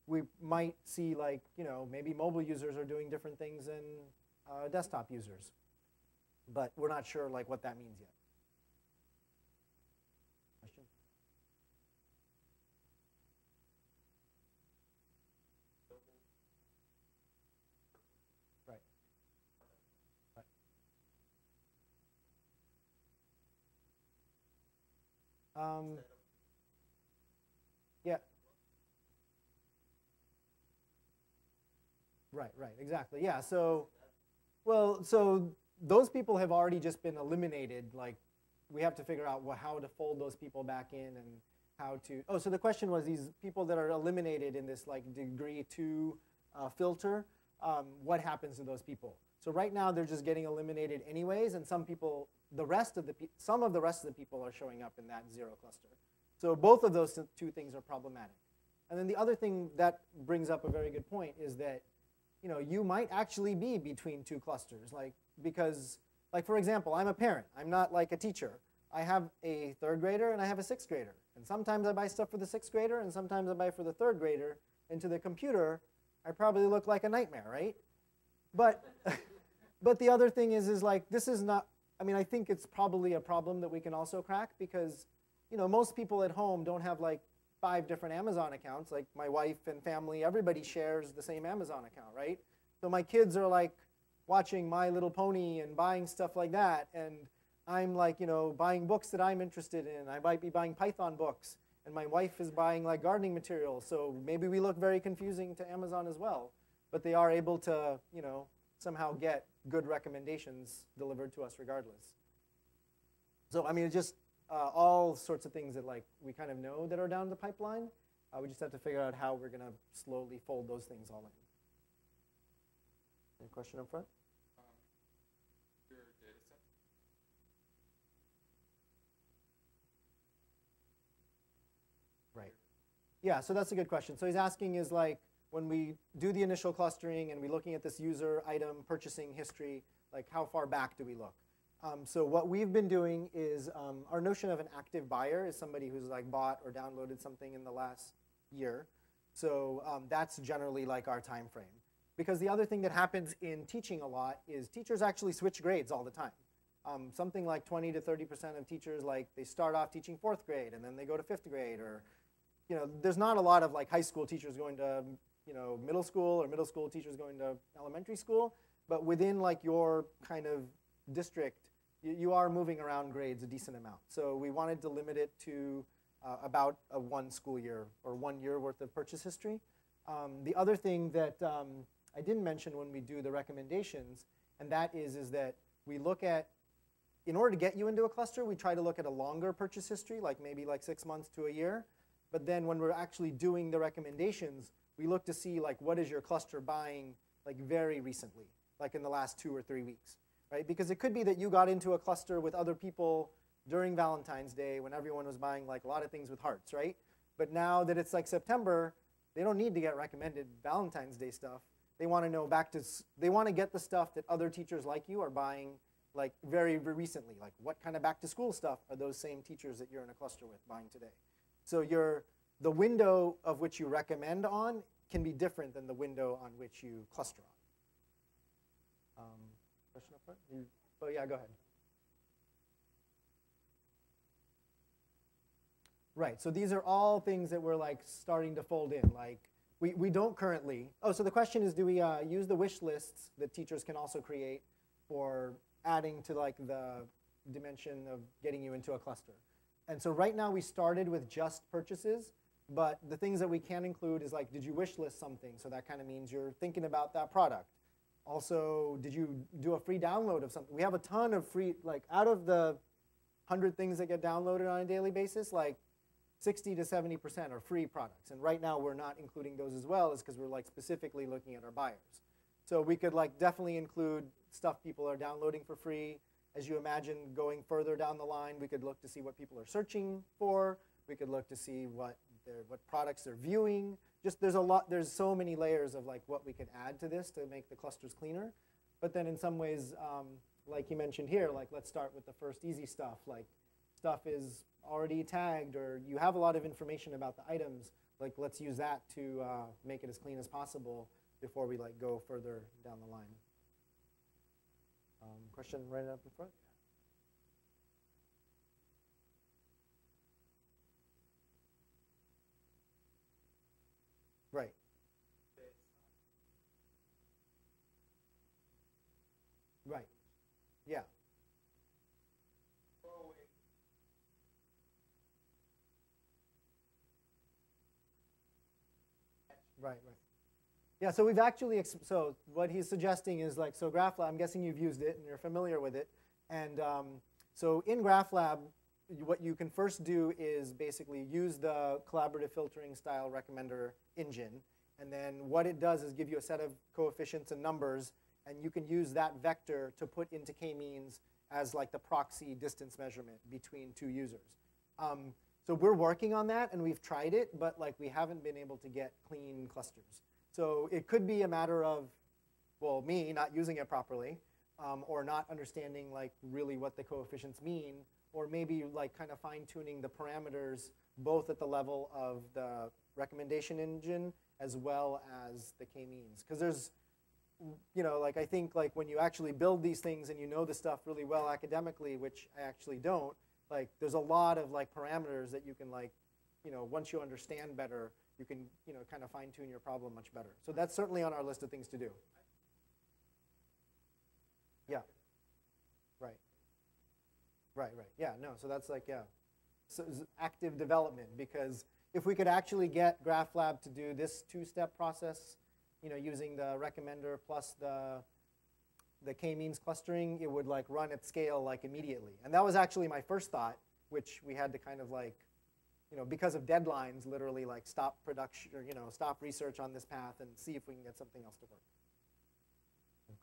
we might see, like, maybe mobile users are doing different things than desktop users, but we're not sure like what that means yet. Question? Right. Right. Yeah. Right, exactly. Yeah, so, well, so those people have already just been eliminated. Like, we have to figure out how to fold those people back in and how to, oh, so the question was these people that are eliminated in this like degree 2 filter, what happens to those people? So right now they're just getting eliminated anyways, and some people, some of the rest of the people are showing up in that 0 cluster. So both of those two things are problematic. And then the other thing that brings up a very good point is that you might actually be between 2 clusters, because, for example, I'm a parent. I'm not like a teacher. I have a 3rd grader and I have a 6th grader. And sometimes I buy stuff for the 6th grader and sometimes I buy for the 3rd grader. And to the computer, I probably look like a nightmare, right? But, but the other thing is like, this is not, I mean, I think it's probably a problem that we can also crack, because most people at home don't have like 5 different Amazon accounts. Like my wife and family, everybody shares the same Amazon account, right? So my kids are like watching My Little Pony and buying stuff like that, and I'm like, buying books that I'm interested in. I might be buying Python books, and my wife is buying like gardening materials. So maybe we look very confusing to Amazon as well, but they are able to, somehow get good recommendations delivered to us regardless. So I mean, it's just all sorts of things that like we kind of know that are down the pipeline. We just have to figure out how we're going to slowly fold those things all in. Any question up front? Your data set? Right. Yeah, so that's a good question. So he's asking is like, when we do the initial clustering and we're looking at this user item purchasing history, like how far back do we look? So what we've been doing is our notion of an active buyer is somebody who's like bought or downloaded something in the last year. So that's generally like our time frame. Because the other thing that happens in teaching a lot is teachers actually switch grades all the time. Something like 20 to 30% of teachers, like they start off teaching 4th grade and then they go to 5th grade, or there's not a lot of like high school teachers going to middle school, or middle school teachers going to elementary school. But within like your kind of district, you are moving around grades a decent amount. So we wanted to limit it to about a 1 school year or 1 year worth of purchase history. The other thing that I didn't mention when we do the recommendations, and that is that we look at, in order to get you into a cluster, we try to look at a longer purchase history, like maybe like 6 months to a year. But then when we're actually doing the recommendations, we look to see like what is your cluster buying like very recently, like in the last 2 or 3 weeks. Right? Because it could be that you got into a cluster with other people during Valentine's Day when everyone was buying like a lot of things with hearts, right? But now that it's like September, they don't need to get recommended Valentine's Day stuff. They want to know they want to get the stuff that other teachers like you are buying like very recently. Like what kind of back to school stuff are those same teachers that you're in a cluster with buying today? So the window of which you recommend on can be different than the window on which you cluster on. Question up front? Oh, yeah, go ahead. Right, so these are all things that we're like starting to fold in. Like we don't currently, so the question is, do we use the wish lists that teachers can also create for adding to like the dimension of getting you into a cluster? And so right now we started with just purchases, but the things that we can include is like, did you wish list something? So that kind of means you're thinking about that product. Also, did you do a free download of something? We have a ton of free, like out of the 100 things that get downloaded on a daily basis, like 60 to 70% are free products. And right now we're not including those as well, is because we're like specifically looking at our buyers. So we could like definitely include stuff people are downloading for free. As you imagine going further down the line, we could look to see what people are searching for. We could look to see what products they're viewing. Just there's so many layers of like what we could add to this to make the clusters cleaner. But then in some ways, like you mentioned here, like let's start with the first easy stuff. Like stuff is already tagged, or you have a lot of information about the items. Like let's use that to make it as clean as possible before we like go further down the line. Question right up in front. Right. Right. Yeah. Right, right. Yeah, so we've actually, so what he's suggesting is like, so GraphLab, I'm guessing you've used it and you're familiar with it. And so in GraphLab, what you can first do is basically use the collaborative filtering style recommender engine. And then what it does is give you a set of coefficients and numbers, and you can use that vector to put into k-means as like the proxy distance measurement between two users. So we're working on that, and we've tried it, but like we haven't been able to get clean clusters. So it could be a matter of, well, me not using it properly, or not understanding like really what the coefficients mean, or maybe like kind of fine-tuning the parameters both at the level of the recommendation engine as well as the k-means. Because there's, you know, like I think like when you actually build these things and you know the stuff really well academically, which I actually don't, like there's a lot of like parameters that you can like, you know, once you understand better, you can, you know, kind of fine-tune your problem much better. So that's certainly on our list of things to do. Yeah. Right. Right, right. Yeah, no, so that's like, yeah. So it's active development, because if we could actually get GraphLab to do this two-step process, you know, using the recommender plus the k-means clustering, it would like run at scale like immediately. And that was actually my first thought, which we had to kind of like, you know, because of deadlines, literally like stop production, or, you know, stop research on this path and see if we can get something else to work. Okay.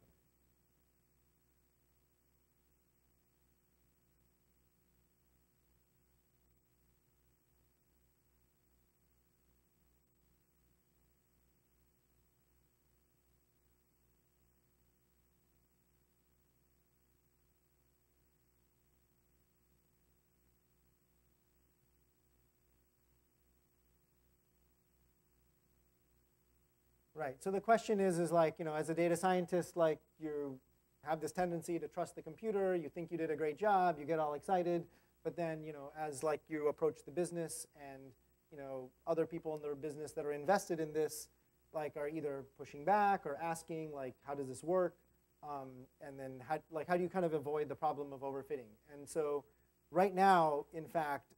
Right. So the question is like, you know, as a data scientist, like you have this tendency to trust the computer. You think you did a great job. You get all excited. But then, you know, as like you approach the business and, you know, other people in their business that are invested in this, like are either pushing back or asking, like, how does this work? And then how do you kind of avoid the problem of overfitting? And so right now, in fact,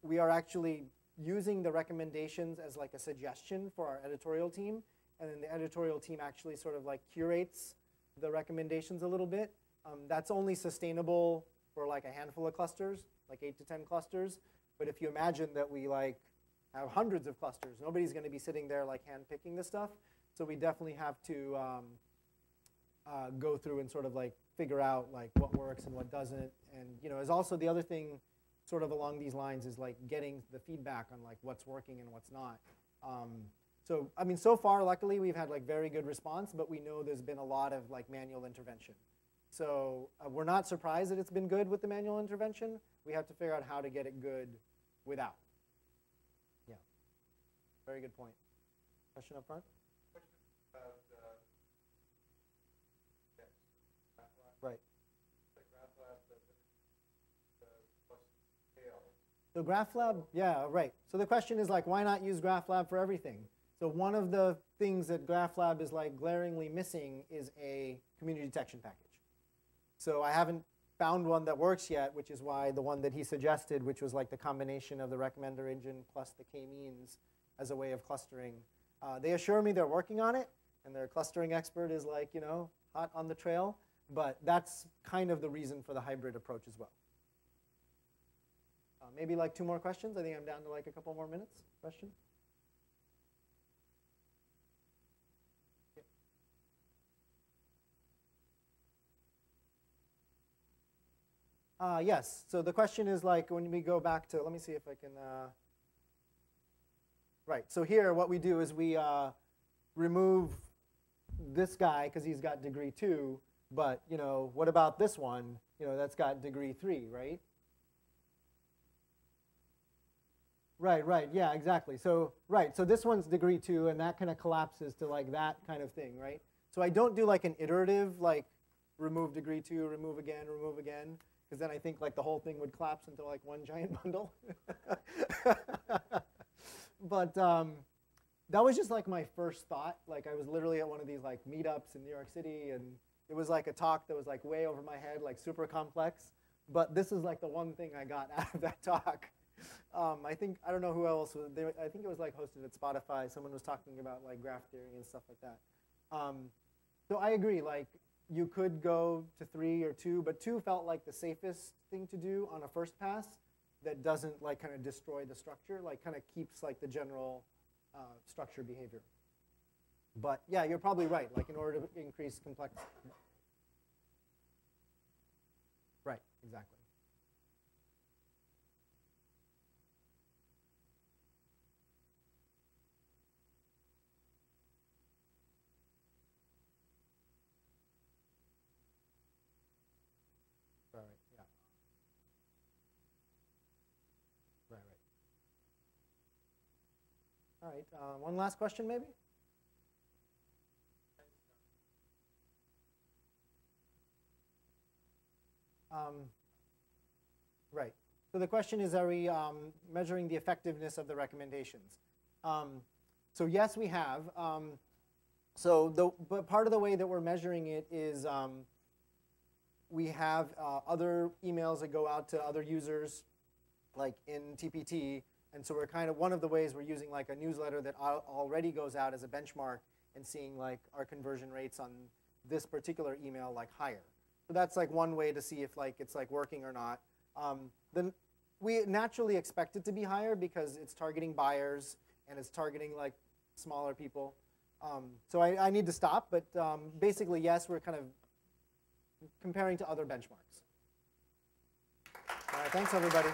we are actually using the recommendations as like a suggestion for our editorial team. And then the editorial team actually sort of like curates the recommendations a little bit. That's only sustainable for like a handful of clusters, like 8 to 10 clusters. But if you imagine that we like have hundreds of clusters, nobody's going to be sitting there like hand-picking this stuff. So we definitely have to go through and sort of like figure out like what works and what doesn't. And you know, is also the other thing sort of along these lines is like getting the feedback on like what's working and what's not. So I mean, so far, luckily, we've had like very good response, but we know there's been a lot of like manual intervention. So we're not surprised that it's been good with the manual intervention. We have to figure out how to get it good without. Yeah, very good point. Question up front? Right. So GraphLab, yeah, right. So the question is like, why not use GraphLab for everything? So one of the things that GraphLab is like glaringly missing is a community detection package. So I haven't found one that works yet, which is why the one that he suggested, which was like the combination of the recommender engine plus the k-means as a way of clustering. They assure me they're working on it, and their clustering expert is like, you know, hot on the trail. But that's kind of the reason for the hybrid approach as well. Maybe like 2 more questions. I think I'm down to like a couple more minutes. Question? Yes. So the question is like when we go back to, let me see if I can. Right. So here what we do is we remove this guy because he's got degree 2. But what about this one? That's got degree 3, right? Right. Yeah, exactly. So so this one's degree 2, and that kind of collapses to like that kind of thing, right? So I don't do like an iterative like remove degree 2, remove again, because then I think like the whole thing would collapse into like one giant bundle. But that was just like my first thought. Like I was literally at one of these like meetups in New York City, and it was like a talk that was like way over my head, like super complex. But this is like the one thing I got out of that talk. I don't know who else was there. I think it was like hosted at Spotify. Someone was talking about like graph theory and stuff like that. So I agree. Like you could go to 3 or 2, but 2 felt like the safest thing to do on a first pass. That doesn't like kind of destroy the structure. Like kind of keeps like the general structure behavior. But yeah, you're probably right. Like in order to increase complexity. Right. Exactly. Right. Yeah. Right. All right. One last question, maybe. Right. So the question is, are we measuring the effectiveness of the recommendations? So yes, we have. But part of the way that we're measuring it is we have other emails that go out to other users, like in TPT. And so we're kind of, one of the ways we're using like a newsletter that already goes out as a benchmark and seeing like our conversion rates on this particular email like higher. So that's like one way to see if like it's like working or not. Then we naturally expect it to be higher because it's targeting buyers and it's targeting like smaller people. So I need to stop, but basically yes, we're kind of comparing to other benchmarks. All right, thanks everybody.